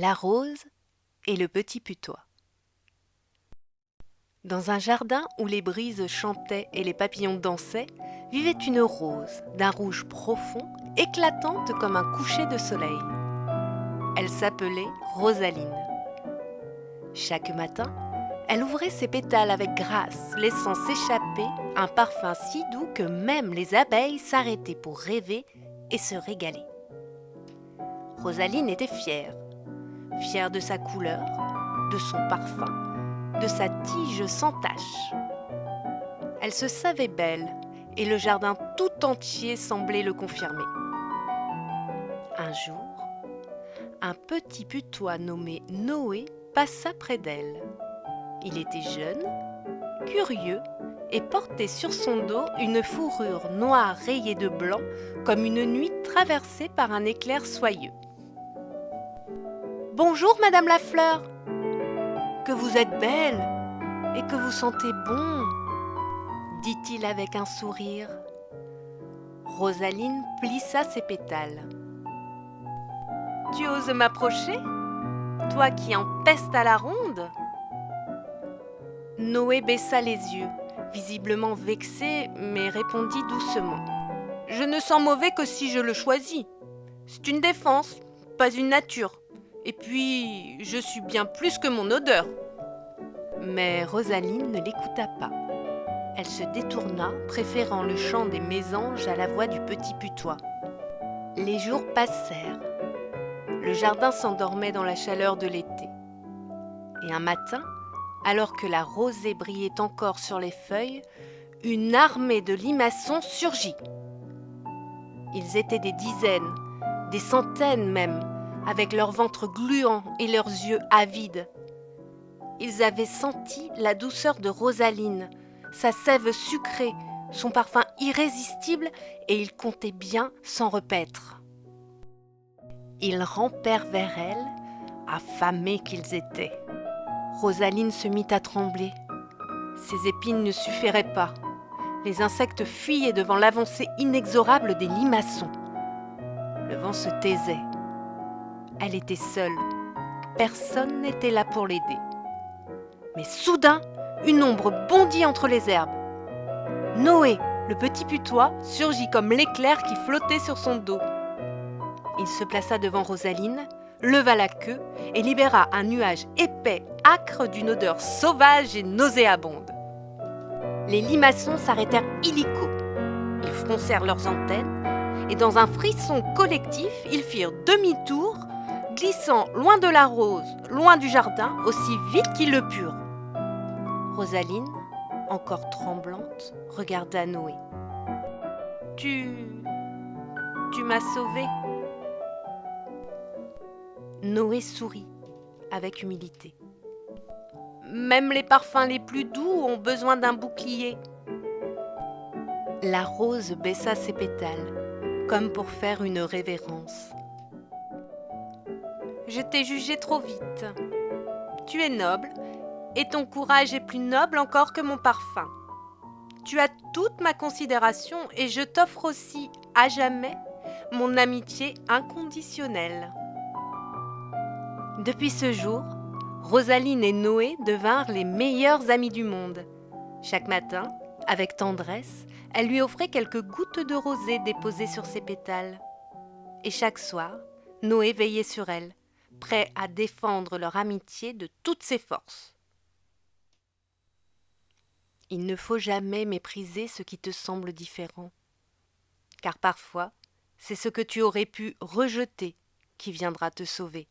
La rose et le petit putois. Dans un jardin où les brises chantaient et les papillons dansaient, vivait une rose d'un rouge profond, éclatante comme un coucher de soleil. Elle s'appelait Rosaline. Chaque matin, elle ouvrait ses pétales avec grâce, laissant s'échapper un parfum si doux que même les abeilles s'arrêtaient pour rêver et se régaler. Rosaline était fière de sa couleur, de son parfum, de sa tige sans tache. Elle se savait belle et le jardin tout entier semblait le confirmer. Un jour, un petit putois nommé Noé passa près d'elle. Il était jeune, curieux et portait sur son dos une fourrure noire rayée de blanc comme une nuit traversée par un éclair soyeux. « Bonjour, Madame la Fleur, que vous êtes belle et que vous sentez bon !» dit-il avec un sourire. Rosaline plissa ses pétales. « Tu oses m'approcher, toi qui empestes à la ronde ?» Noé baissa les yeux, visiblement vexé, mais répondit doucement. « Je ne sens mauvais que si je le choisis. C'est une défense, pas une nature. Et puis, je suis bien plus que mon odeur. » Mais Rosaline ne l'écouta pas. Elle se détourna, préférant le chant des mésanges à la voix du petit putois. Les jours passèrent. Le jardin s'endormait dans la chaleur de l'été. Et un matin, alors que la rosée brillait encore sur les feuilles, une armée de limaçons surgit. Ils étaient des dizaines, des centaines même, avec leurs ventres gluants et leurs yeux avides. Ils avaient senti la douceur de Rosaline, sa sève sucrée, son parfum irrésistible, et ils comptaient bien s'en repaître. Ils rampèrent vers elle, affamés qu'ils étaient. Rosaline se mit à trembler. Ses épines ne suffiraient pas. Les insectes fuyaient devant l'avancée inexorable des limaçons. Le vent se taisait. Elle était seule. Personne n'était là pour l'aider. Mais soudain, une ombre bondit entre les herbes. Noé, le petit putois, surgit comme l'éclair qui flottait sur son dos. Il se plaça devant Rosaline, leva la queue et libéra un nuage épais, âcre d'une odeur sauvage et nauséabonde. Les limaçons s'arrêtèrent illico. Ils froncèrent leurs antennes et dans un frisson collectif, ils firent demi-tour, glissant loin de la rose, loin du jardin, aussi vite qu'ils le purent. Rosaline, encore tremblante, regarda Noé. « Tu m'as sauvée !» Noé sourit avec humilité. « Même les parfums les plus doux ont besoin d'un bouclier. » La rose baissa ses pétales, comme pour faire une révérence. « Je t'ai jugé trop vite. Tu es noble, et ton courage est plus noble encore que mon parfum. Tu as toute ma considération et je t'offre aussi, à jamais, mon amitié inconditionnelle. » Depuis ce jour, Rosaline et Noé devinrent les meilleurs amis du monde. Chaque matin, avec tendresse, elle lui offrait quelques gouttes de rosée déposées sur ses pétales. Et chaque soir, Noé veillait sur elle, prêt à défendre leur amitié de toutes ses forces. Il ne faut jamais mépriser ce qui te semble différent, car parfois, c'est ce que tu aurais pu rejeter qui viendra te sauver.